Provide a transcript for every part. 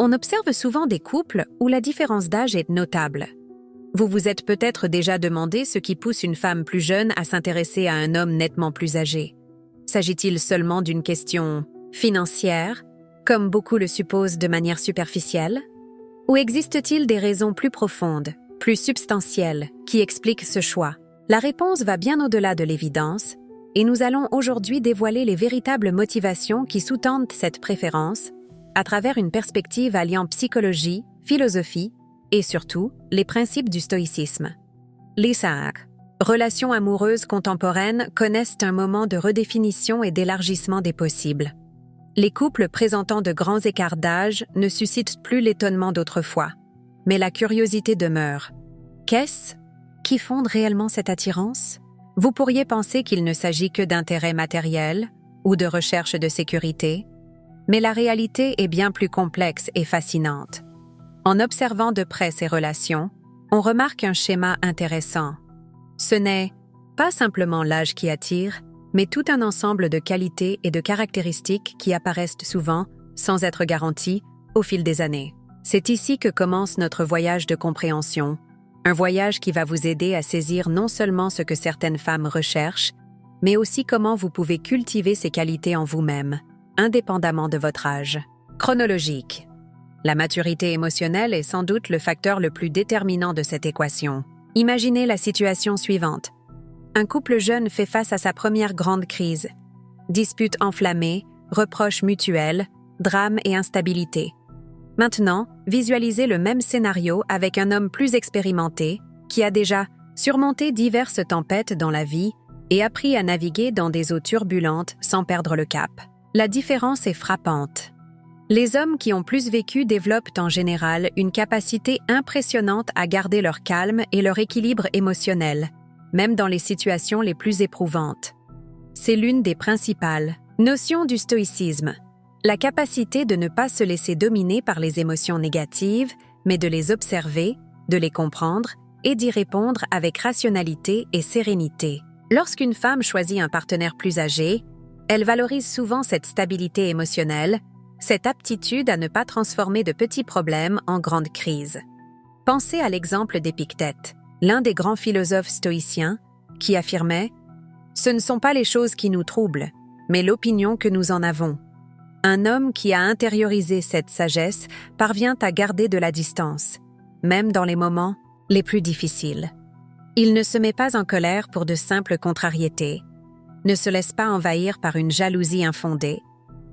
On observe souvent des couples où la différence d'âge est notable. Vous vous êtes peut-être déjà demandé ce qui pousse une femme plus jeune à s'intéresser à un homme nettement plus âgé. S'agit-il seulement d'une question financière, comme beaucoup le supposent de manière superficielle? Ou existe-t-il des raisons plus profondes, plus substantielles, qui expliquent ce choix? La réponse va bien au-delà de l'évidence, et nous allons aujourd'hui dévoiler les véritables motivations qui sous-tendent cette préférence, à travers une perspective alliant psychologie, philosophie et surtout les principes du stoïcisme. Les relations amoureuses contemporaines connaissent un moment de redéfinition et d'élargissement des possibles. Les couples présentant de grands écarts d'âge ne suscitent plus l'étonnement d'autrefois, mais la curiosité demeure. Qu'est-ce qui fonde réellement cette attirance? Vous pourriez penser qu'il ne s'agit que d'intérêts matériels ou de recherche de sécurité, mais la réalité est bien plus complexe et fascinante. En observant de près ces relations, on remarque un schéma intéressant. Ce n'est pas simplement l'âge qui attire, mais tout un ensemble de qualités et de caractéristiques qui apparaissent souvent, sans être garanties, au fil des années. C'est ici que commence notre voyage de compréhension, un voyage qui va vous aider à saisir non seulement ce que certaines femmes recherchent, mais aussi comment vous pouvez cultiver ces qualités en vous-même, indépendamment de votre âge. Chronologique. La maturité émotionnelle est sans doute le facteur le plus déterminant de cette équation. Imaginez la situation suivante. Un couple jeune fait face à sa première grande crise. Disputes enflammées, reproches mutuels, drames et instabilité. Maintenant, visualisez le même scénario avec un homme plus expérimenté, qui a déjà surmonté diverses tempêtes dans la vie et appris à naviguer dans des eaux turbulentes sans perdre le cap. La différence est frappante. Les hommes qui ont plus vécu développent en général une capacité impressionnante à garder leur calme et leur équilibre émotionnel, même dans les situations les plus éprouvantes. C'est l'une des principales notions du stoïcisme, la capacité de ne pas se laisser dominer par les émotions négatives, mais de les observer, de les comprendre et d'y répondre avec rationalité et sérénité. Lorsqu'une femme choisit un partenaire plus âgé, elle valorise souvent cette stabilité émotionnelle, cette aptitude à ne pas transformer de petits problèmes en grandes crises. Pensez à l'exemple d'Épictète, l'un des grands philosophes stoïciens, qui affirmait « Ce ne sont pas les choses qui nous troublent, mais l'opinion que nous en avons. » Un homme qui a intériorisé cette sagesse parvient à garder de la distance, même dans les moments les plus difficiles. Il ne se met pas en colère pour de simples contrariétés, ne se laisse pas envahir par une jalousie infondée,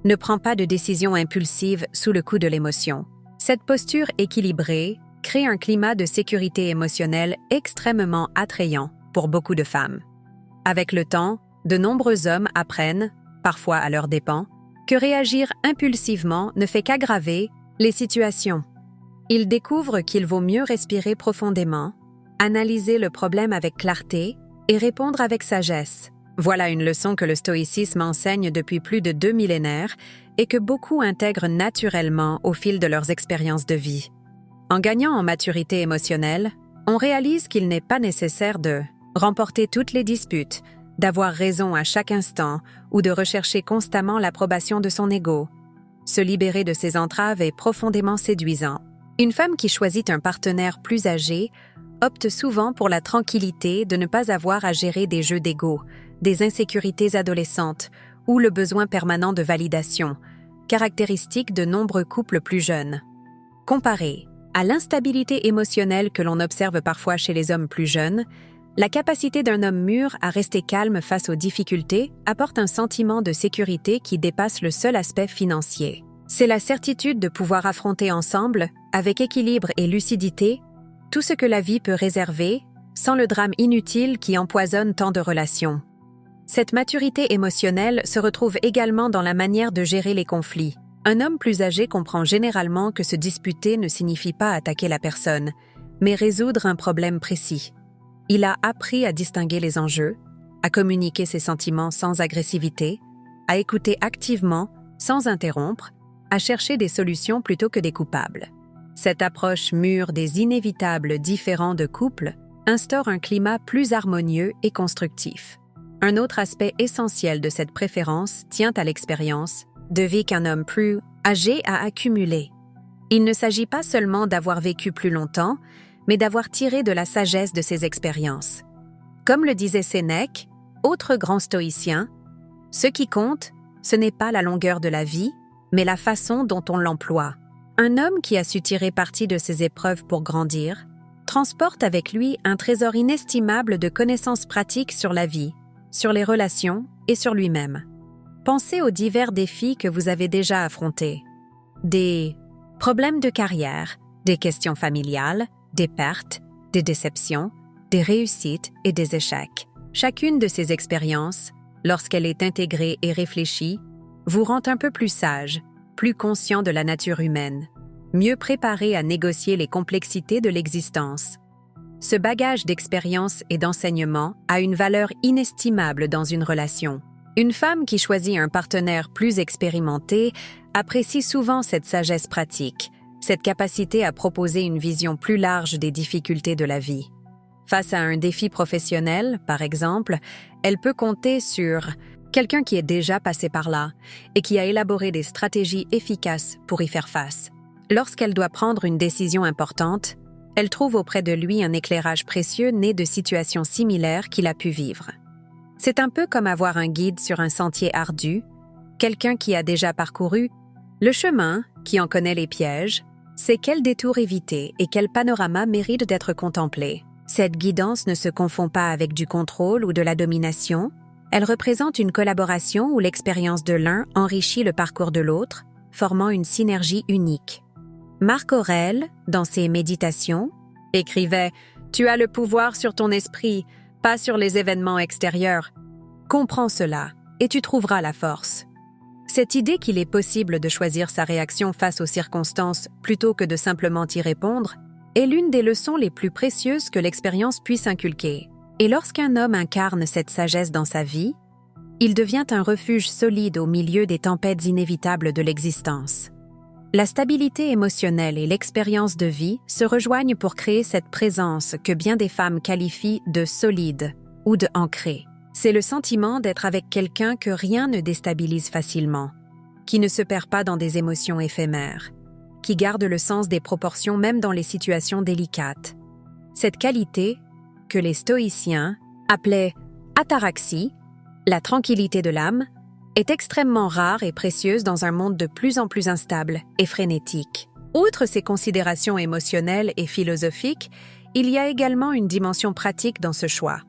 ne prend pas de décisions impulsives sous le coup de l'émotion. Cette posture équilibrée crée un climat de sécurité émotionnelle extrêmement attrayant pour beaucoup de femmes. Avec le temps, de nombreux hommes apprennent, parfois à leurs dépens, que réagir impulsivement ne fait qu'aggraver les situations. Ils découvrent qu'il vaut mieux respirer profondément, analyser le problème avec clarté et répondre avec sagesse. Voilà une leçon que le stoïcisme enseigne depuis plus de 2 millénaires et que beaucoup intègrent naturellement au fil de leurs expériences de vie. En gagnant en maturité émotionnelle, on réalise qu'il n'est pas nécessaire de remporter toutes les disputes, d'avoir raison à chaque instant ou de rechercher constamment l'approbation de son ego. Se libérer de ses entraves est profondément séduisant. Une femme qui choisit un partenaire plus âgé opte souvent pour la tranquillité de ne pas avoir à gérer des jeux d'ego, des insécurités adolescentes ou le besoin permanent de validation, caractéristique de nombreux couples plus jeunes. Comparé à l'instabilité émotionnelle que l'on observe parfois chez les hommes plus jeunes, la capacité d'un homme mûr à rester calme face aux difficultés apporte un sentiment de sécurité qui dépasse le seul aspect financier. C'est la certitude de pouvoir affronter ensemble, avec équilibre et lucidité, tout ce que la vie peut réserver, sans le drame inutile qui empoisonne tant de relations. Cette maturité émotionnelle se retrouve également dans la manière de gérer les conflits. Un homme plus âgé comprend généralement que se disputer ne signifie pas attaquer la personne, mais résoudre un problème précis. Il a appris à distinguer les enjeux, à communiquer ses sentiments sans agressivité, à écouter activement, sans interrompre, à chercher des solutions plutôt que des coupables. Cette approche mûre des inévitables différends de couple instaure un climat plus harmonieux et constructif. Un autre aspect essentiel de cette préférence tient à l'expérience de vie qu'un homme plus âgé a accumulée. Il ne s'agit pas seulement d'avoir vécu plus longtemps, mais d'avoir tiré de la sagesse de ses expériences. Comme le disait Sénèque, autre grand stoïcien, « Ce qui compte, ce n'est pas la longueur de la vie, mais la façon dont on l'emploie. » Un homme qui a su tirer parti de ses épreuves pour grandir, transporte avec lui un trésor inestimable de connaissances pratiques sur la vie, sur les relations et sur lui-même. Pensez aux divers défis que vous avez déjà affrontés. Des problèmes de carrière, des questions familiales, des pertes, des déceptions, des réussites et des échecs. Chacune de ces expériences, lorsqu'elle est intégrée et réfléchie, vous rend un peu plus sage, plus conscient de la nature humaine, mieux préparé à négocier les complexités de l'existence. Ce bagage d'expérience et d'enseignement a une valeur inestimable dans une relation. Une femme qui choisit un partenaire plus expérimenté apprécie souvent cette sagesse pratique, cette capacité à proposer une vision plus large des difficultés de la vie. Face à un défi professionnel, par exemple, elle peut compter sur quelqu'un qui est déjà passé par là et qui a élaboré des stratégies efficaces pour y faire face. Lorsqu'elle doit prendre une décision importante, elle trouve auprès de lui un éclairage précieux né de situations similaires qu'il a pu vivre. C'est un peu comme avoir un guide sur un sentier ardu, quelqu'un qui a déjà parcouru le chemin, qui en connaît les pièges, sait quel détour éviter et quel panorama mérite d'être contemplé. Cette guidance ne se confond pas avec du contrôle ou de la domination, elle représente une collaboration où l'expérience de l'un enrichit le parcours de l'autre, formant une synergie unique. Marc Aurèle, dans ses Méditations, écrivait « Tu as le pouvoir sur ton esprit, pas sur les événements extérieurs. Comprends cela, et tu trouveras la force. » Cette idée qu'il est possible de choisir sa réaction face aux circonstances plutôt que de simplement y répondre est l'une des leçons les plus précieuses que l'expérience puisse inculquer. Et lorsqu'un homme incarne cette sagesse dans sa vie, il devient un refuge solide au milieu des tempêtes inévitables de l'existence. La stabilité émotionnelle et l'expérience de vie se rejoignent pour créer cette présence que bien des femmes qualifient de solide ou de ancrée. C'est le sentiment d'être avec quelqu'un que rien ne déstabilise facilement, qui ne se perd pas dans des émotions éphémères, qui garde le sens des proportions même dans les situations délicates. Cette qualité, que les stoïciens appelaient ataraxie, la tranquillité de l'âme, est extrêmement rare et précieuse dans un monde de plus en plus instable et frénétique. Outre ces considérations émotionnelles et philosophiques, il y a également une dimension pratique dans ce choix.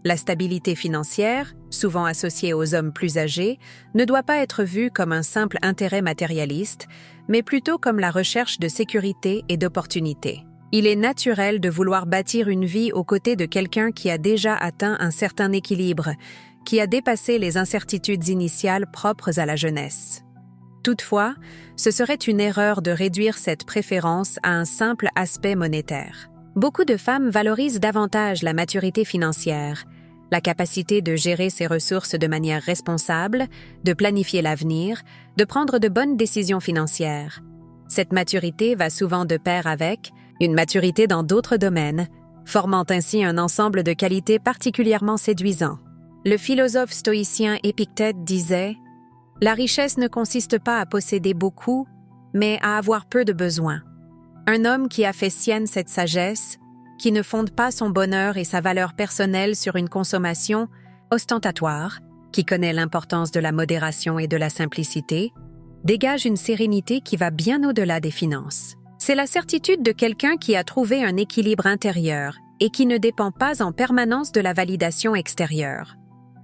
La stabilité financière, souvent associée aux hommes plus âgés, ne doit pas être vue comme un simple intérêt matérialiste, mais plutôt comme la recherche de sécurité et d'opportunités. Il est naturel de vouloir bâtir une vie aux côtés de quelqu'un qui a déjà atteint un certain équilibre, qui a dépassé les incertitudes initiales propres à la jeunesse. Toutefois, ce serait une erreur de réduire cette préférence à un simple aspect monétaire. Beaucoup de femmes valorisent davantage la maturité financière, la capacité de gérer ses ressources de manière responsable, de planifier l'avenir, de prendre de bonnes décisions financières. Cette maturité va souvent de pair avec une maturité dans d'autres domaines, formant ainsi un ensemble de qualités particulièrement séduisants. Le philosophe stoïcien Épictète disait « La richesse ne consiste pas à posséder beaucoup, mais à avoir peu de besoins. » Un homme qui a fait sienne cette sagesse, qui ne fonde pas son bonheur et sa valeur personnelle sur une consommation ostentatoire, qui connaît l'importance de la modération et de la simplicité, dégage une sérénité qui va bien au-delà des finances. C'est la certitude de quelqu'un qui a trouvé un équilibre intérieur et qui ne dépend pas en permanence de la validation extérieure.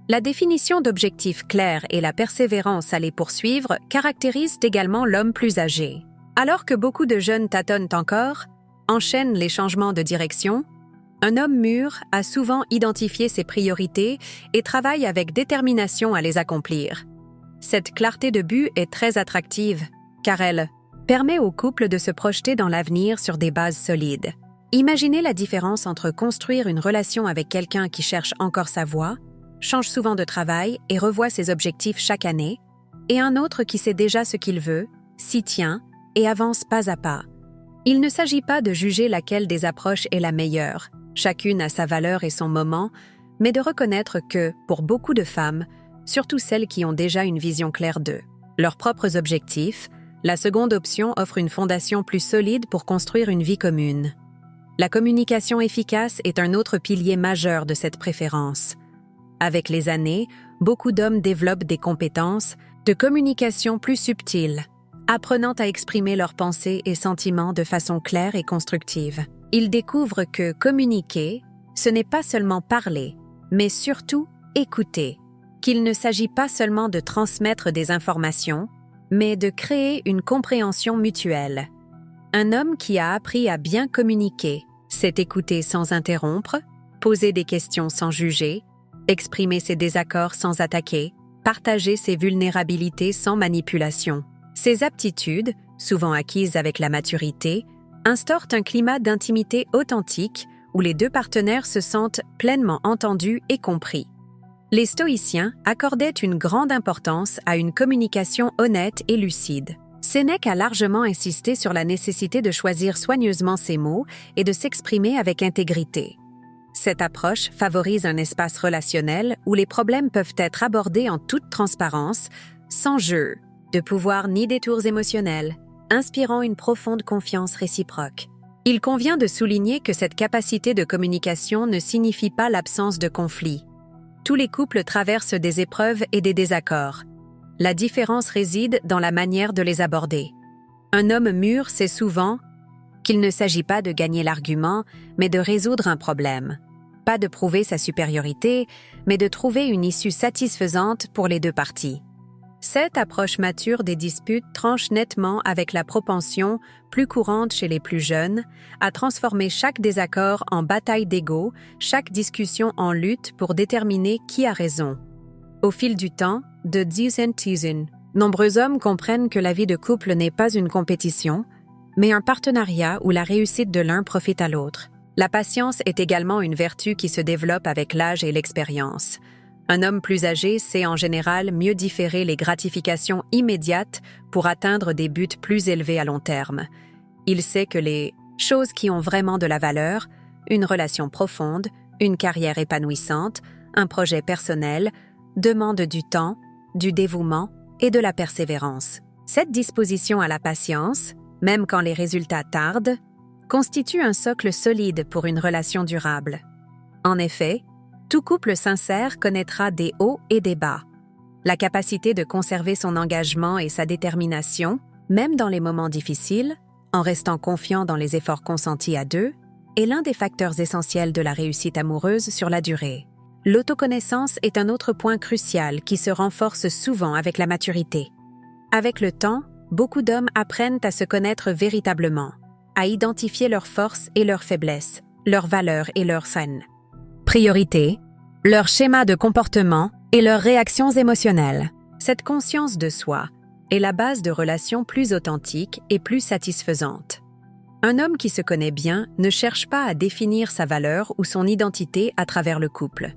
La définition d'objectifs clairs et la persévérance à les poursuivre caractérisent également l'homme plus âgé. Alors que beaucoup de jeunes tâtonnent encore, enchaînent les changements de direction, un homme mûr a souvent identifié ses priorités et travaille avec détermination à les accomplir. Cette clarté de but est très attractive, car elle permet au couple de se projeter dans l'avenir sur des bases solides. Imaginez la différence entre construire une relation avec quelqu'un qui cherche encore sa voie, change souvent de travail et revoit ses objectifs chaque année, et un autre qui sait déjà ce qu'il veut, s'y tient et avance pas à pas. Il ne s'agit pas de juger laquelle des approches est la meilleure, chacune a sa valeur et son moment, mais de reconnaître que, pour beaucoup de femmes, surtout celles qui ont déjà une vision claire d'eux, leurs propres objectifs, La seconde option offre une fondation plus solide pour construire une vie commune. La communication efficace est un autre pilier majeur de cette préférence. Avec les années, beaucoup d'hommes développent des compétences de communication plus subtiles, apprenant à exprimer leurs pensées et sentiments de façon claire et constructive. Ils découvrent que communiquer, ce n'est pas seulement parler, mais surtout écouter, qu'il ne s'agit pas seulement de transmettre des informations, mais de créer une compréhension mutuelle. Un homme qui a appris à bien communiquer sait écouter sans interrompre, poser des questions sans juger, exprimer ses désaccords sans attaquer, partager ses vulnérabilités sans manipulation. Ces aptitudes, souvent acquises avec la maturité, instaurent un climat d'intimité authentique où les deux partenaires se sentent pleinement entendus et compris. Les stoïciens accordaient une grande importance à une communication honnête et lucide. Sénèque a largement insisté sur la nécessité de choisir soigneusement ses mots et de s'exprimer avec intégrité. Cette approche favorise un espace relationnel où les problèmes peuvent être abordés en toute transparence, sans jeu de pouvoir ni détours émotionnels, inspirant une profonde confiance réciproque. Il convient de souligner que cette capacité de communication ne signifie pas l'absence de conflit. Tous les couples traversent des épreuves et des désaccords. La différence réside dans la manière de les aborder. Un homme mûr sait souvent qu'il ne s'agit pas de gagner l'argument, mais de résoudre un problème. Pas de prouver sa supériorité, mais de trouver une issue satisfaisante pour les deux parties. Cette approche mature des disputes tranche nettement avec la propension, plus courante chez les plus jeunes, à transformer chaque désaccord en bataille d'ego, chaque discussion en lutte pour déterminer qui a raison. Au fil du temps, de Diesen, nombreux hommes comprennent que la vie de couple n'est pas une compétition, mais un partenariat où la réussite de l'un profite à l'autre. La patience est également une vertu qui se développe avec l'âge et l'expérience. Un homme plus âgé sait en général mieux différer les gratifications immédiates pour atteindre des buts plus élevés à long terme. Il sait que les choses qui ont vraiment de la valeur, une relation profonde, une carrière épanouissante, un projet personnel, demandent du temps, du dévouement et de la persévérance. Cette disposition à la patience, même quand les résultats tardent, constitue un socle solide pour une relation durable. En effet, tout couple sincère connaîtra des hauts et des bas. La capacité de conserver son engagement et sa détermination, même dans les moments difficiles, en restant confiant dans les efforts consentis à deux, est l'un des facteurs essentiels de la réussite amoureuse sur la durée. L'autoconnaissance est un autre point crucial qui se renforce souvent avec la maturité. Avec le temps, beaucoup d'hommes apprennent à se connaître véritablement, à identifier leurs forces et leurs faiblesses, leurs valeurs et leurs scènes. Priorités, leur schéma de comportement et leurs réactions émotionnelles. Cette conscience de soi est la base de relations plus authentiques et plus satisfaisantes. Un homme qui se connaît bien ne cherche pas à définir sa valeur ou son identité à travers le couple.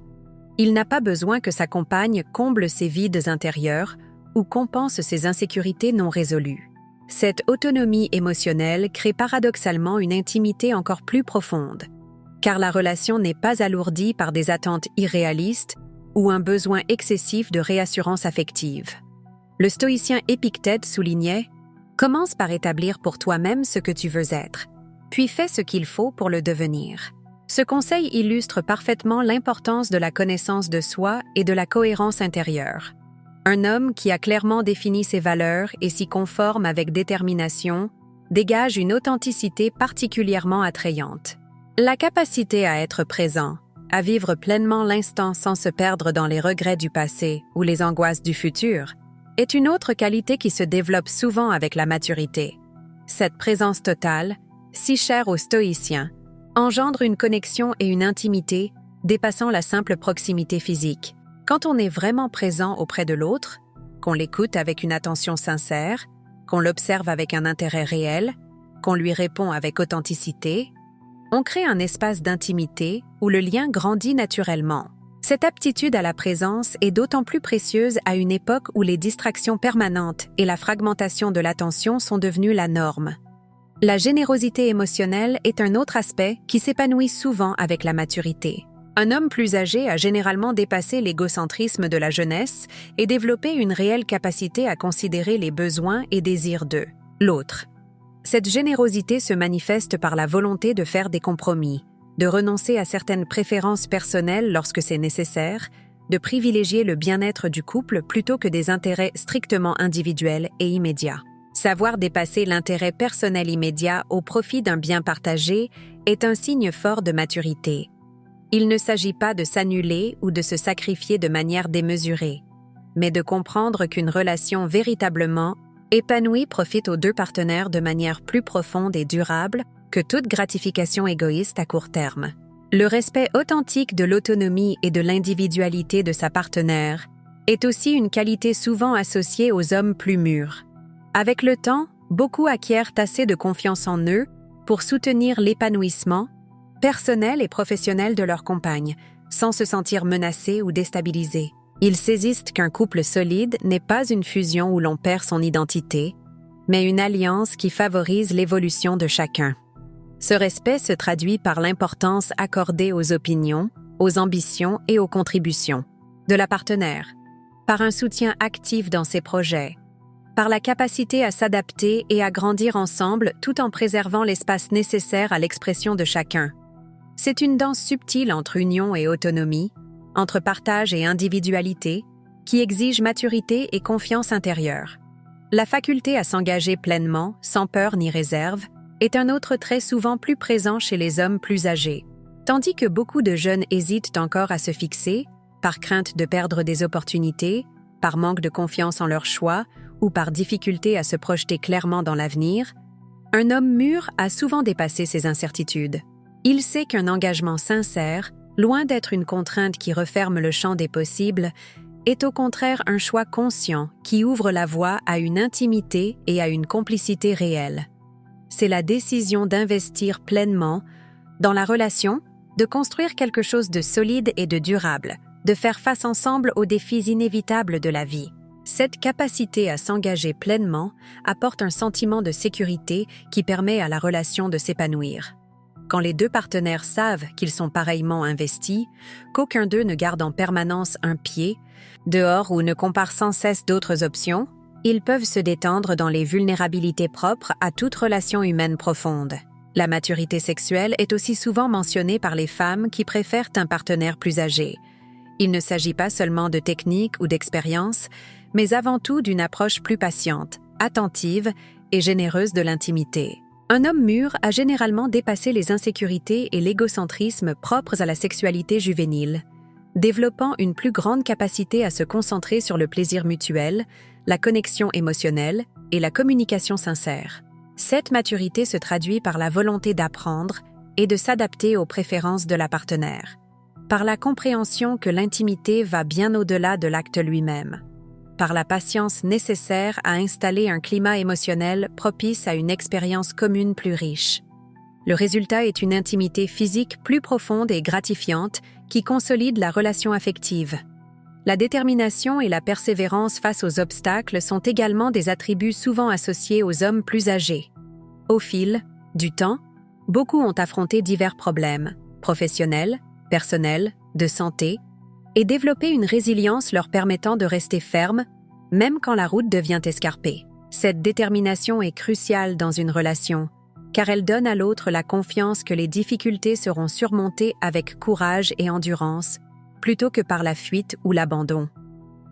Il n'a pas besoin que sa compagne comble ses vides intérieurs ou compense ses insécurités non résolues. Cette autonomie émotionnelle crée paradoxalement une intimité encore plus profonde, car la relation n'est pas alourdie par des attentes irréalistes ou un besoin excessif de réassurance affective. Le stoïcien Épictète soulignait « Commence par établir pour toi-même ce que tu veux être, puis fais ce qu'il faut pour le devenir ». Ce conseil illustre parfaitement l'importance de la connaissance de soi et de la cohérence intérieure. Un homme qui a clairement défini ses valeurs et s'y conforme avec détermination dégage une authenticité particulièrement attrayante. La capacité à être présent, à vivre pleinement l'instant sans se perdre dans les regrets du passé ou les angoisses du futur, est une autre qualité qui se développe souvent avec la maturité. Cette présence totale, si chère aux stoïciens, engendre une connexion et une intimité dépassant la simple proximité physique. Quand on est vraiment présent auprès de l'autre, qu'on l'écoute avec une attention sincère, qu'on l'observe avec un intérêt réel, qu'on lui répond avec authenticité, on crée un espace d'intimité où le lien grandit naturellement. Cette aptitude à la présence est d'autant plus précieuse à une époque où les distractions permanentes et la fragmentation de l'attention sont devenues la norme. La générosité émotionnelle est un autre aspect qui s'épanouit souvent avec la maturité. Un homme plus âgé a généralement dépassé l'égocentrisme de la jeunesse et développé une réelle capacité à considérer les besoins et désirs d'eux. l'autre. Cette générosité se manifeste par la volonté de faire des compromis, de renoncer à certaines préférences personnelles lorsque c'est nécessaire, de privilégier le bien-être du couple plutôt que des intérêts strictement individuels et immédiats. Savoir dépasser l'intérêt personnel immédiat au profit d'un bien partagé est un signe fort de maturité. Il ne s'agit pas de s'annuler ou de se sacrifier de manière démesurée, mais de comprendre qu'une relation véritablement épanouie profite aux deux partenaires de manière plus profonde et durable que toute gratification égoïste à court terme. Le respect authentique de l'autonomie et de l'individualité de sa partenaire est aussi une qualité souvent associée aux hommes plus mûrs. Avec le temps, beaucoup acquièrent assez de confiance en eux pour soutenir l'épanouissement personnel et professionnel de leur compagne, sans se sentir menacés ou déstabilisés. Ils saisissent qu'un couple solide n'est pas une fusion où l'on perd son identité, mais une alliance qui favorise l'évolution de chacun. Ce respect se traduit par l'importance accordée aux opinions, aux ambitions et aux contributions de la partenaire, par un soutien actif dans ses projets, par la capacité à s'adapter et à grandir ensemble tout en préservant l'espace nécessaire à l'expression de chacun. C'est une danse subtile entre union et autonomie, entre partage et individualité, qui exige maturité et confiance intérieure. La faculté à s'engager pleinement, sans peur ni réserve, est un autre trait souvent plus présent chez les hommes plus âgés. Tandis que beaucoup de jeunes hésitent encore à se fixer, par crainte de perdre des opportunités, par manque de confiance en leurs choix ou par difficulté à se projeter clairement dans l'avenir, un homme mûr a souvent dépassé ces incertitudes. Il sait qu'un engagement sincère, loin d'être une contrainte qui referme le champ des possibles, est au contraire un choix conscient qui ouvre la voie à une intimité et à une complicité réelle. C'est la décision d'investir pleinement dans la relation, de construire quelque chose de solide et de durable, de faire face ensemble aux défis inévitables de la vie. Cette capacité à s'engager pleinement apporte un sentiment de sécurité qui permet à la relation de s'épanouir. Quand les deux partenaires savent qu'ils sont pareillement investis, qu'aucun d'eux ne garde en permanence un pied dehors ou ne compare sans cesse d'autres options, ils peuvent se détendre dans les vulnérabilités propres à toute relation humaine profonde. La maturité sexuelle est aussi souvent mentionnée par les femmes qui préfèrent un partenaire plus âgé. Il ne s'agit pas seulement de technique ou d'expérience, mais avant tout d'une approche plus patiente, attentive et généreuse de l'intimité. Un homme mûr a généralement dépassé les insécurités et l'égocentrisme propres à la sexualité juvénile, développant une plus grande capacité à se concentrer sur le plaisir mutuel, la connexion émotionnelle et la communication sincère. Cette maturité se traduit par la volonté d'apprendre et de s'adapter aux préférences de la partenaire, par la compréhension que l'intimité va bien au-delà de l'acte lui-même, par la patience nécessaire à installer un climat émotionnel propice à une expérience commune plus riche. Le résultat est une intimité physique plus profonde et gratifiante qui consolide la relation affective. La détermination et la persévérance face aux obstacles sont également des attributs souvent associés aux hommes plus âgés. Au fil du temps, beaucoup ont affronté divers problèmes, professionnels, personnels, de santé, et développé une résilience leur permettant de rester fermes, même quand la route devient escarpée. Cette détermination est cruciale dans une relation, car elle donne à l'autre la confiance que les difficultés seront surmontées avec courage et endurance, plutôt que par la fuite ou l'abandon.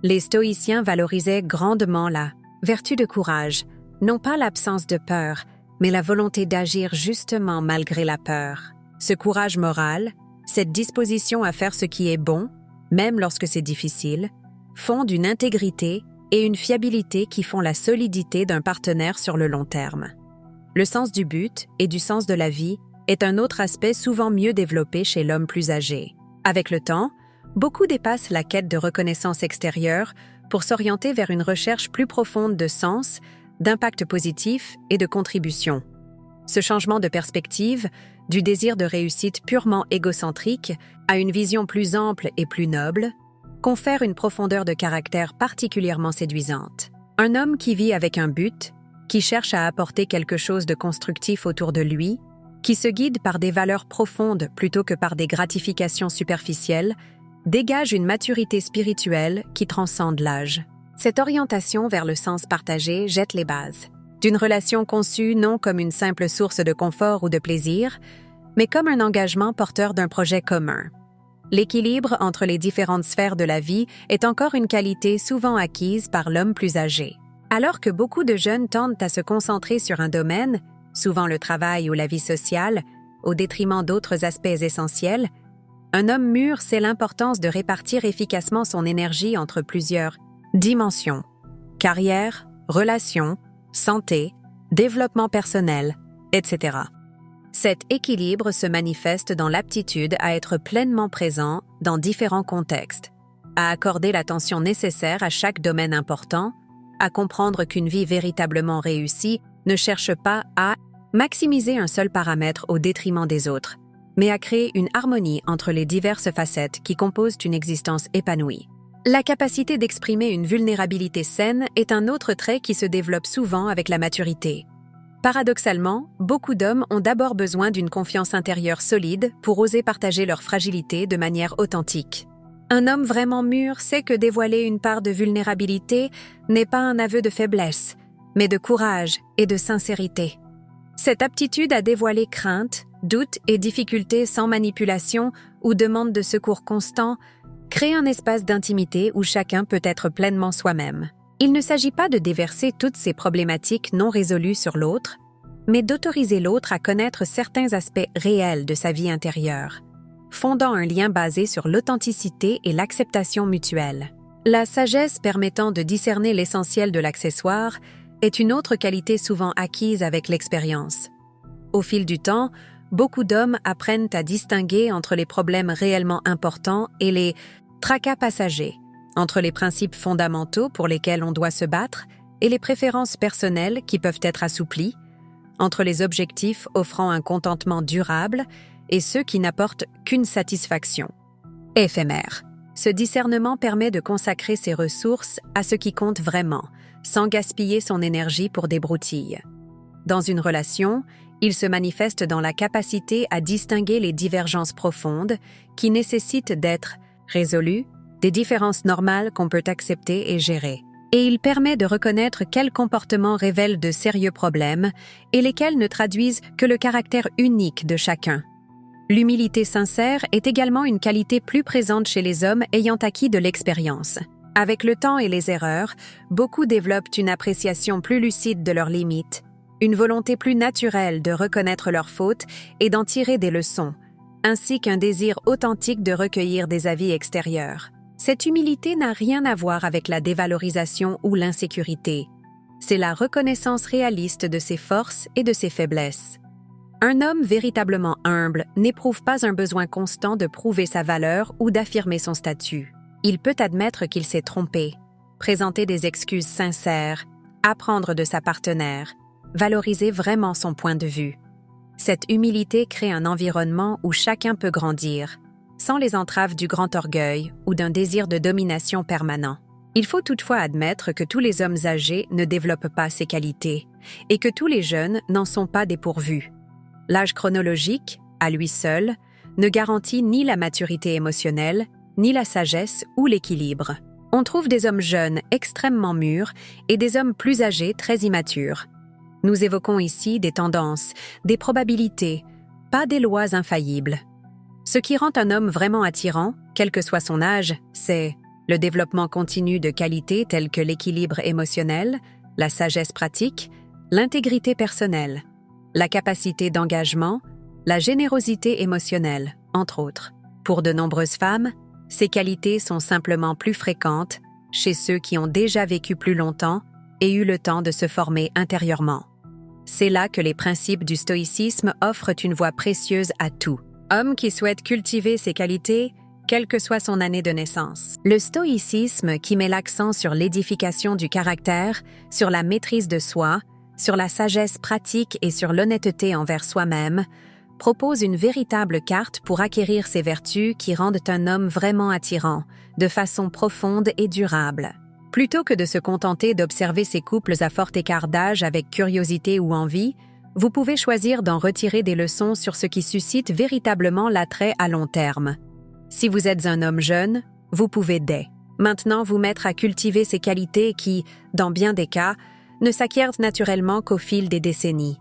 Les stoïciens valorisaient grandement la vertu de courage, non pas l'absence de peur, mais la volonté d'agir justement malgré la peur. Ce courage moral, cette disposition à faire ce qui est bon, même lorsque c'est difficile, font d'une intégrité et une fiabilité qui font la solidité d'un partenaire sur le long terme. Le sens du but et du sens de la vie est un autre aspect souvent mieux développé chez l'homme plus âgé. Avec le temps, beaucoup dépassent la quête de reconnaissance extérieure pour s'orienter vers une recherche plus profonde de sens, d'impact positif et de contribution. Ce changement de perspective, du désir de réussite purement égocentrique à une vision plus ample et plus noble, confère une profondeur de caractère particulièrement séduisante. Un homme qui vit avec un but, qui cherche à apporter quelque chose de constructif autour de lui, qui se guide par des valeurs profondes plutôt que par des gratifications superficielles, dégage une maturité spirituelle qui transcende l'âge. Cette orientation vers le sens partagé jette les bases d'une relation conçue non comme une simple source de confort ou de plaisir, mais comme un engagement porteur d'un projet commun. L'équilibre entre les différentes sphères de la vie est encore une qualité souvent acquise par l'homme plus âgé. Alors que beaucoup de jeunes tendent à se concentrer sur un domaine, souvent le travail ou la vie sociale, au détriment d'autres aspects essentiels, un homme mûr sait l'importance de répartir efficacement son énergie entre plusieurs dimensions: carrière, relations, santé, développement personnel, etc. Cet équilibre se manifeste dans l'aptitude à être pleinement présent dans différents contextes, à accorder l'attention nécessaire à chaque domaine important, à comprendre qu'une vie véritablement réussie ne cherche pas à maximiser un seul paramètre au détriment des autres, mais à créer une harmonie entre les diverses facettes qui composent une existence épanouie. La capacité d'exprimer une vulnérabilité saine est un autre trait qui se développe souvent avec la maturité. Paradoxalement, beaucoup d'hommes ont d'abord besoin d'une confiance intérieure solide pour oser partager leur fragilité de manière authentique. Un homme vraiment mûr sait que dévoiler une part de vulnérabilité n'est pas un aveu de faiblesse, mais de courage et de sincérité. Cette aptitude à dévoiler craintes, doutes et difficultés sans manipulation ou demande de secours constant crée un espace d'intimité où chacun peut être pleinement soi-même. Il ne s'agit pas de déverser toutes ces problématiques non résolues sur l'autre, mais d'autoriser l'autre à connaître certains aspects réels de sa vie intérieure, fondant un lien basé sur l'authenticité et l'acceptation mutuelle. La sagesse permettant de discerner l'essentiel de l'accessoire est une autre qualité souvent acquise avec l'expérience. Au fil du temps, beaucoup d'hommes apprennent à distinguer entre les problèmes réellement importants et les tracas passagers, entre les principes fondamentaux pour lesquels on doit se battre et les préférences personnelles qui peuvent être assouplies, entre les objectifs offrant un contentement durable et ceux qui n'apportent qu'une satisfaction éphémère. Ce discernement permet de consacrer ses ressources à ce qui compte vraiment, sans gaspiller son énergie pour des broutilles. Dans une relation, il se manifeste dans la capacité à distinguer les divergences profondes qui nécessitent d'être résolues, des différences normales qu'on peut accepter et gérer. Et il permet de reconnaître quels comportements révèlent de sérieux problèmes et lesquels ne traduisent que le caractère unique de chacun. L'humilité sincère est également une qualité plus présente chez les hommes ayant acquis de l'expérience. Avec le temps et les erreurs, beaucoup développent une appréciation plus lucide de leurs limites, une volonté plus naturelle de reconnaître leurs fautes et d'en tirer des leçons, ainsi qu'un désir authentique de recueillir des avis extérieurs. Cette humilité n'a rien à voir avec la dévalorisation ou l'insécurité. C'est la reconnaissance réaliste de ses forces et de ses faiblesses. Un homme véritablement humble n'éprouve pas un besoin constant de prouver sa valeur ou d'affirmer son statut. Il peut admettre qu'il s'est trompé, présenter des excuses sincères, apprendre de sa partenaire, valoriser vraiment son point de vue. Cette humilité crée un environnement où chacun peut grandir, sans les entraves du grand orgueil ou d'un désir de domination permanent. Il faut toutefois admettre que tous les hommes âgés ne développent pas ces qualités et que tous les jeunes n'en sont pas dépourvus. L'âge chronologique, à lui seul, ne garantit ni la maturité émotionnelle, ni la sagesse ou l'équilibre. On trouve des hommes jeunes extrêmement mûrs et des hommes plus âgés très immatures. Nous évoquons ici des tendances, des probabilités, pas des lois infaillibles. Ce qui rend un homme vraiment attirant, quel que soit son âge, c'est le développement continu de qualités telles que l'équilibre émotionnel, la sagesse pratique, l'intégrité personnelle, la capacité d'engagement, la générosité émotionnelle, entre autres. Pour de nombreuses femmes, ces qualités sont simplement plus fréquentes chez ceux qui ont déjà vécu plus longtemps et eu le temps de se former intérieurement. C'est là que les principes du stoïcisme offrent une voie précieuse à tout homme qui souhaite cultiver ces qualités, quelle que soit son année de naissance. Le stoïcisme, qui met l'accent sur l'édification du caractère, sur la maîtrise de soi, sur la sagesse pratique et sur l'honnêteté envers soi-même, propose une véritable carte pour acquérir ces vertus qui rendent un homme vraiment attirant, de façon profonde et durable. Plutôt que de se contenter d'observer ces couples à fort écart d'âge avec curiosité ou envie, vous pouvez choisir d'en retirer des leçons sur ce qui suscite véritablement l'attrait à long terme. Si vous êtes un homme jeune, vous pouvez dès maintenant vous mettre à cultiver ces qualités qui, dans bien des cas, ne s'acquièrent naturellement qu'au fil des décennies.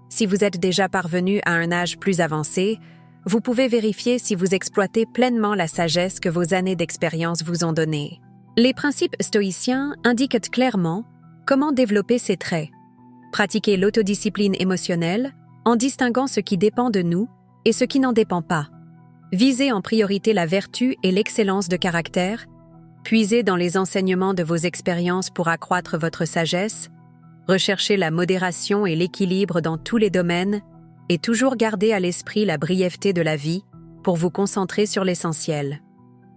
Si vous êtes déjà parvenu à un âge plus avancé, vous pouvez vérifier si vous exploitez pleinement la sagesse que vos années d'expérience vous ont donnée. Les principes stoïciens indiquent clairement comment développer ces traits. Pratiquez l'autodiscipline émotionnelle en distinguant ce qui dépend de nous et ce qui n'en dépend pas. Visez en priorité la vertu et l'excellence de caractère, puisez dans les enseignements de vos expériences pour accroître votre sagesse, recherchez la modération et l'équilibre dans tous les domaines et toujours gardez à l'esprit la brièveté de la vie pour vous concentrer sur l'essentiel.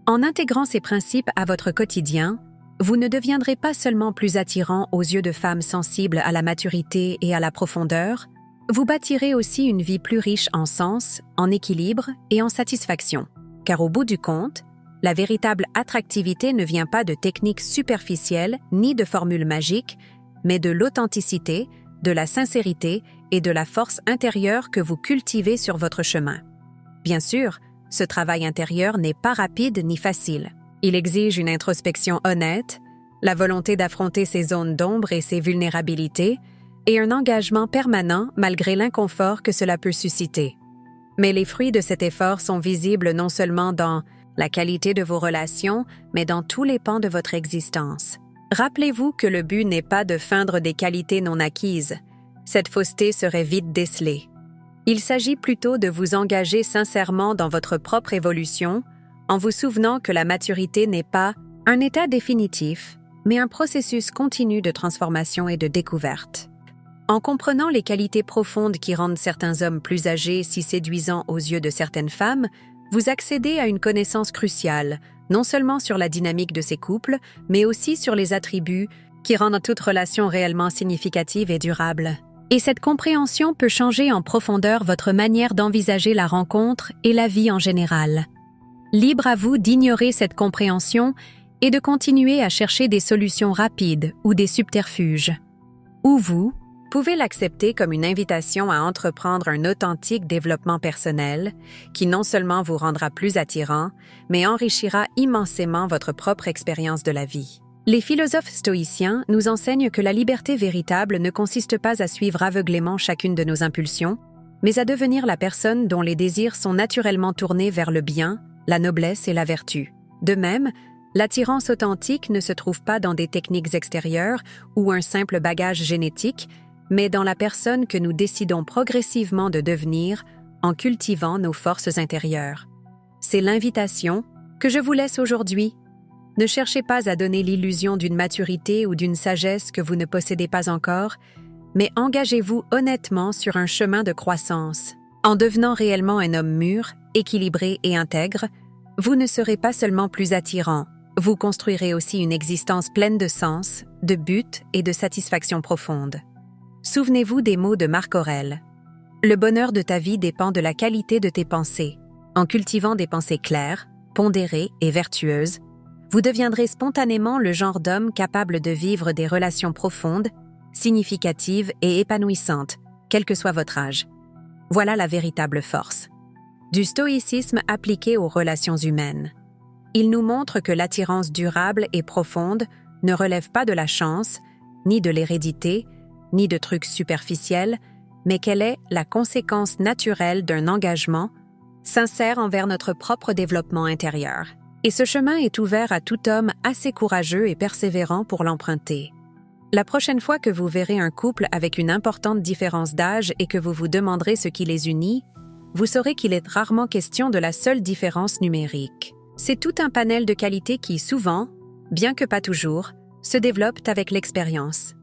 En intégrant ces principes à votre quotidien, vous ne deviendrez pas seulement plus attirant aux yeux de femmes sensibles à la maturité et à la profondeur, vous bâtirez aussi une vie plus riche en sens, en équilibre et en satisfaction. Car au bout du compte, la véritable attractivité ne vient pas de techniques superficielles ni de formules magiques, mais de l'authenticité, de la sincérité et de la force intérieure que vous cultivez sur votre chemin. Bien sûr, ce travail intérieur n'est pas rapide ni facile. Il exige une introspection honnête, la volonté d'affronter ses zones d'ombre et ses vulnérabilités, et un engagement permanent malgré l'inconfort que cela peut susciter. Mais les fruits de cet effort sont visibles non seulement dans la qualité de vos relations, mais dans tous les pans de votre existence. Rappelez-vous que le but n'est pas de feindre des qualités non acquises. Cette fausseté serait vite décelée. Il s'agit plutôt de vous engager sincèrement dans votre propre évolution, en vous souvenant que la maturité n'est pas un état définitif, mais un processus continu de transformation et de découverte. En comprenant les qualités profondes qui rendent certains hommes plus âgés si séduisants aux yeux de certaines femmes, vous accédez à une connaissance cruciale, non seulement sur la dynamique de ces couples, mais aussi sur les attributs qui rendent toute relation réellement significative et durable. Et cette compréhension peut changer en profondeur votre manière d'envisager la rencontre et la vie en général. Libre à vous d'ignorer cette compréhension et de continuer à chercher des solutions rapides ou des subterfuges. Ou vous pouvez l'accepter comme une invitation à entreprendre un authentique développement personnel qui non seulement vous rendra plus attirant, mais enrichira immensément votre propre expérience de la vie. Les philosophes stoïciens nous enseignent que la liberté véritable ne consiste pas à suivre aveuglément chacune de nos impulsions, mais à devenir la personne dont les désirs sont naturellement tournés vers le bien, la noblesse et la vertu. De même, l'attirance authentique ne se trouve pas dans des techniques extérieures ou un simple bagage génétique, mais dans la personne que nous décidons progressivement de devenir en cultivant nos forces intérieures. C'est l'invitation que je vous laisse aujourd'hui. Ne cherchez pas à donner l'illusion d'une maturité ou d'une sagesse que vous ne possédez pas encore, mais engagez-vous honnêtement sur un chemin de croissance. En devenant réellement un homme mûr, équilibré et intègre, vous ne serez pas seulement plus attirant, vous construirez aussi une existence pleine de sens, de but et de satisfaction profonde. Souvenez-vous des mots de Marc Aurèle. Le bonheur de ta vie dépend de la qualité de tes pensées. En cultivant des pensées claires, pondérées et vertueuses, vous deviendrez spontanément le genre d'homme capable de vivre des relations profondes, significatives et épanouissantes, quel que soit votre âge. Voilà la véritable force du stoïcisme appliqué aux relations humaines. Il nous montre que l'attirance durable et profonde ne relève pas de la chance, ni de l'hérédité, ni de trucs superficiels, mais qu'elle est la conséquence naturelle d'un engagement sincère envers notre propre développement intérieur. Et ce chemin est ouvert à tout homme assez courageux et persévérant pour l'emprunter. La prochaine fois que vous verrez un couple avec une importante différence d'âge et que vous vous demanderez ce qui les unit, vous saurez qu'il est rarement question de la seule différence numérique. C'est tout un panel de qualités qui, souvent, bien que pas toujours, se développent avec l'expérience.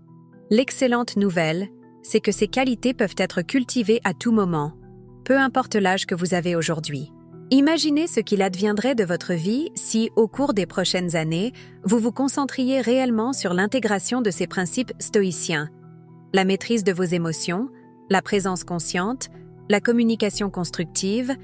L'excellente nouvelle, c'est que ces qualités peuvent être cultivées à tout moment, peu importe l'âge que vous avez aujourd'hui. Imaginez ce qu'il adviendrait de votre vie si, au cours des prochaines années, vous vous concentriez réellement sur l'intégration de ces principes stoïciens, la maîtrise de vos émotions, la présence consciente, la communication constructive,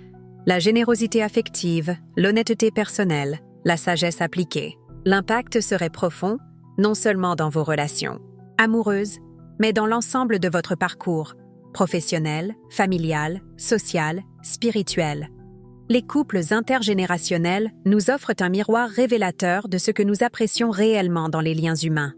la générosité affective, l'honnêteté personnelle, la sagesse appliquée. L'impact serait profond, non seulement dans vos relations amoureuses, mais dans l'ensemble de votre parcours, professionnel, familial, social, spirituel. Les couples intergénérationnels nous offrent un miroir révélateur de ce que nous apprécions réellement dans les liens humains.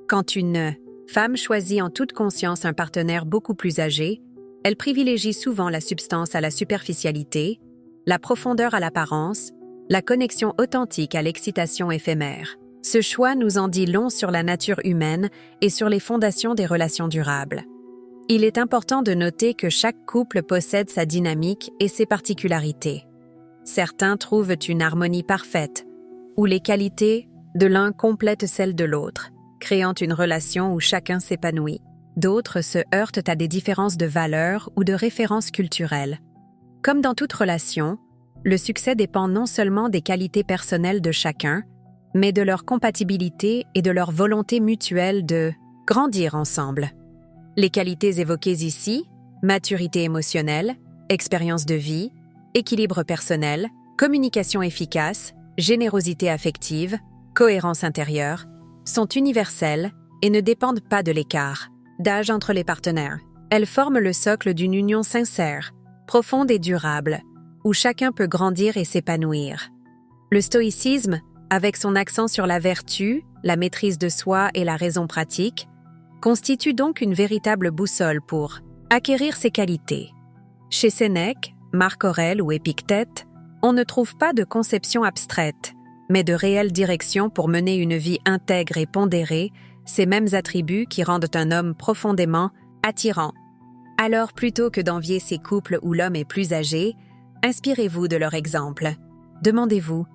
Quand une Femme choisit en toute conscience un partenaire beaucoup plus âgé, elle privilégie souvent la substance à la superficialité, la profondeur à l'apparence, la connexion authentique à l'excitation éphémère. Ce choix nous en dit long sur la nature humaine et sur les fondations des relations durables. Il est important de noter que chaque couple possède sa dynamique et ses particularités. Certains trouvent une harmonie parfaite, où les qualités de l'un complètent celles de l'autre, créant une relation où chacun s'épanouit. D'autres se heurtent à des différences de valeurs ou de références culturelles. Comme dans toute relation, le succès dépend non seulement des qualités personnelles de chacun, mais de leur compatibilité et de leur volonté mutuelle de grandir ensemble. Les qualités évoquées ici, maturité émotionnelle, expérience de vie, équilibre personnel, communication efficace, générosité affective, cohérence intérieure, sont universelles et ne dépendent pas de l'écart d'âge entre les partenaires. Elles forment le socle d'une union sincère, profonde et durable, où chacun peut grandir et s'épanouir. Le stoïcisme, avec son accent sur la vertu, la maîtrise de soi et la raison pratique, constitue donc une véritable boussole pour acquérir ces qualités. Chez Sénèque, Marc Aurèle ou Épictète, on ne trouve pas de conception abstraite, mais de réelle direction pour mener une vie intègre et pondérée, ces mêmes attributs qui rendent un homme profondément attirant. Alors, plutôt que d'envier ces couples où l'homme est plus âgé, inspirez-vous de leur exemple. Demandez-vous,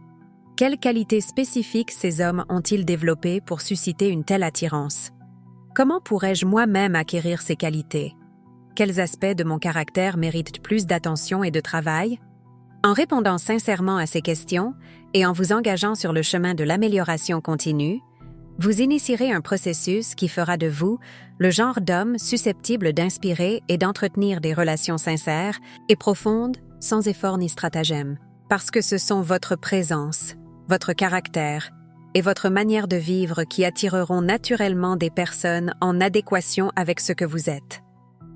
quelles qualités spécifiques ces hommes ont-ils développées pour susciter une telle attirance? Comment pourrais-je moi-même acquérir ces qualités? Quels aspects de mon caractère méritent plus d'attention et de travail? En répondant sincèrement à ces questions et en vous engageant sur le chemin de l'amélioration continue, vous initierez un processus qui fera de vous le genre d'homme susceptible d'inspirer et d'entretenir des relations sincères et profondes sans effort ni stratagème. Parce que ce sont votre présence, votre caractère et votre manière de vivre qui attireront naturellement des personnes en adéquation avec ce que vous êtes.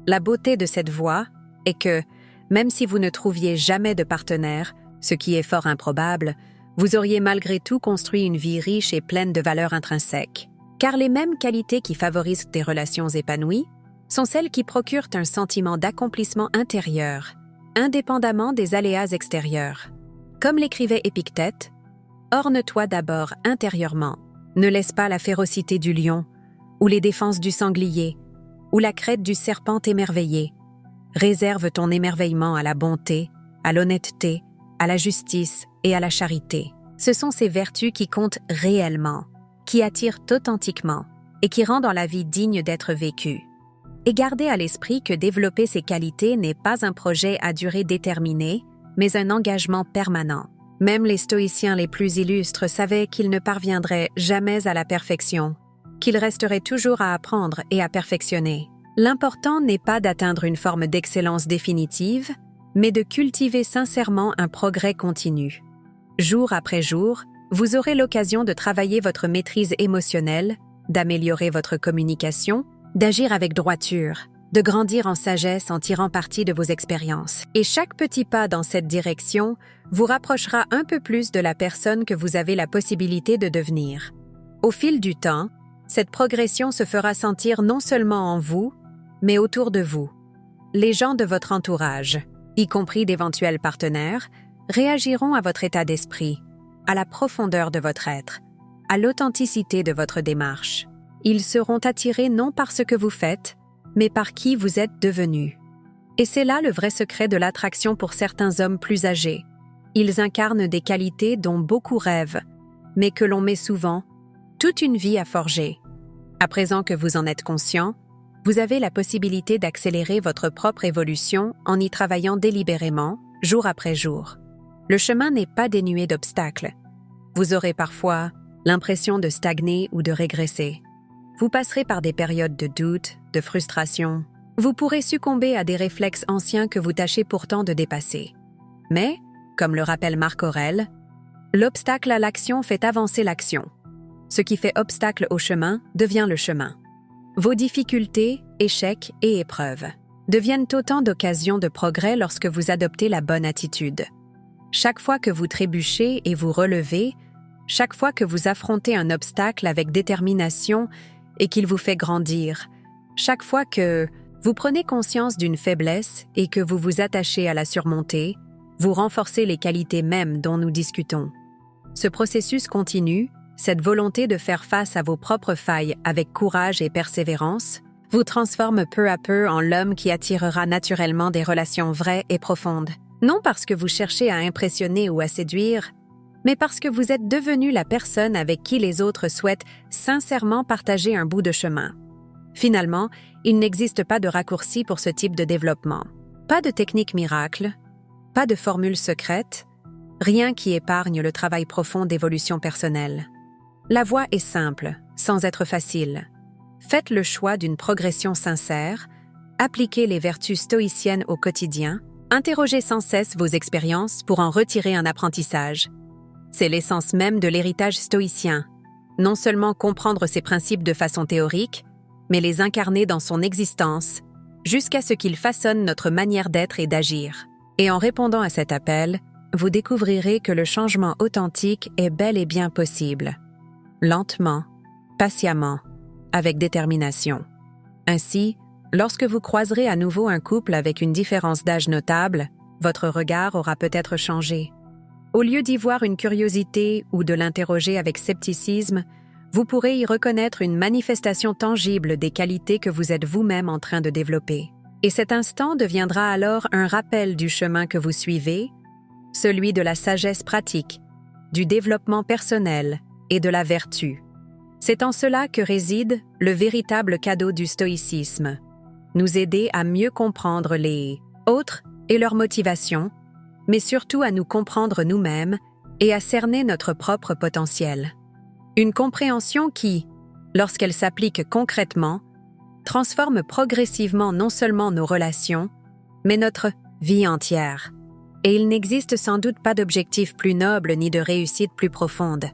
La beauté de cette voie est que, même si vous ne trouviez jamais de partenaire, ce qui est fort improbable, vous auriez malgré tout construit une vie riche et pleine de valeurs intrinsèques. Car les mêmes qualités qui favorisent des relations épanouies sont celles qui procurent un sentiment d'accomplissement intérieur, indépendamment des aléas extérieurs. Comme l'écrivait Épictète, « Orne-toi d'abord intérieurement, ne laisse pas la férocité du lion, ou les défenses du sanglier, ou la crête du serpent t'émerveiller. Réserve ton émerveillement à la bonté, à l'honnêteté, à la justice et à la charité. Ce sont ces vertus qui comptent réellement, qui attirent authentiquement et qui rendent la vie digne d'être vécue. Et gardez à l'esprit que développer ces qualités n'est pas un projet à durée déterminée, mais un engagement permanent. Même les stoïciens les plus illustres savaient qu'ils ne parviendraient jamais à la perfection, qu'ils resteraient toujours à apprendre et à perfectionner. L'important n'est pas d'atteindre une forme d'excellence définitive, mais de cultiver sincèrement un progrès continu. Jour après jour, vous aurez l'occasion de travailler votre maîtrise émotionnelle, d'améliorer votre communication, d'agir avec droiture, de grandir en sagesse en tirant parti de vos expériences. Et chaque petit pas dans cette direction vous rapprochera un peu plus de la personne que vous avez la possibilité de devenir. Au fil du temps, cette progression se fera sentir non seulement en vous, mais autour de vous. Les gens de votre entourage, y compris d'éventuels partenaires, réagiront à votre état d'esprit, à la profondeur de votre être, à l'authenticité de votre démarche. Ils seront attirés non par ce que vous faites, mais par qui vous êtes devenu. Et c'est là le vrai secret de l'attraction pour certains hommes plus âgés. Ils incarnent des qualités dont beaucoup rêvent, mais que l'on met souvent toute une vie à forger. À présent que vous en êtes conscient, vous avez la possibilité d'accélérer votre propre évolution en y travaillant délibérément, jour après jour. Le chemin n'est pas dénué d'obstacles. Vous aurez parfois l'impression de stagner ou de régresser. Vous passerez par des périodes de doute, de frustration. Vous pourrez succomber à des réflexes anciens que vous tâchez pourtant de dépasser. Mais, comme le rappelle Marc Aurèle, l'obstacle à l'action fait avancer l'action. Ce qui fait obstacle au chemin devient le chemin. Vos difficultés, échecs et épreuves deviennent autant d'occasions de progrès lorsque vous adoptez la bonne attitude. Chaque fois que vous trébuchez et vous relevez, chaque fois que vous affrontez un obstacle avec détermination et qu'il vous fait grandir. Chaque fois que vous prenez conscience d'une faiblesse et que vous vous attachez à la surmonter, vous renforcez les qualités mêmes dont nous discutons. Ce processus continu, cette volonté de faire face à vos propres failles avec courage et persévérance, vous transforme peu à peu en l'homme qui attirera naturellement des relations vraies et profondes. Non parce que vous cherchez à impressionner ou à séduire, mais parce que vous êtes devenu la personne avec qui les autres souhaitent sincèrement partager un bout de chemin. Finalement, il n'existe pas de raccourci pour ce type de développement. Pas de technique miracle, pas de formule secrète, rien qui épargne le travail profond d'évolution personnelle. La voie est simple, sans être facile. Faites le choix d'une progression sincère, appliquez les vertus stoïciennes au quotidien, interrogez sans cesse vos expériences pour en retirer un apprentissage. C'est l'essence même de l'héritage stoïcien. Non seulement comprendre ses principes de façon théorique, mais les incarner dans son existence, jusqu'à ce qu'ils façonnent notre manière d'être et d'agir. Et en répondant à cet appel, vous découvrirez que le changement authentique est bel et bien possible. Lentement, patiemment, avec détermination. Ainsi, lorsque vous croiserez à nouveau un couple avec une différence d'âge notable, votre regard aura peut-être changé. Au lieu d'y voir une curiosité ou de l'interroger avec scepticisme, vous pourrez y reconnaître une manifestation tangible des qualités que vous êtes vous-même en train de développer. Et cet instant deviendra alors un rappel du chemin que vous suivez, celui de la sagesse pratique, du développement personnel et de la vertu. C'est en cela que réside le véritable cadeau du stoïcisme, nous aider à mieux comprendre les autres et leurs motivations, mais surtout à nous comprendre nous-mêmes et à cerner notre propre potentiel. Une compréhension qui, lorsqu'elle s'applique concrètement, transforme progressivement non seulement nos relations, mais notre vie entière. Et il n'existe sans doute pas d'objectif plus noble ni de réussite plus profonde.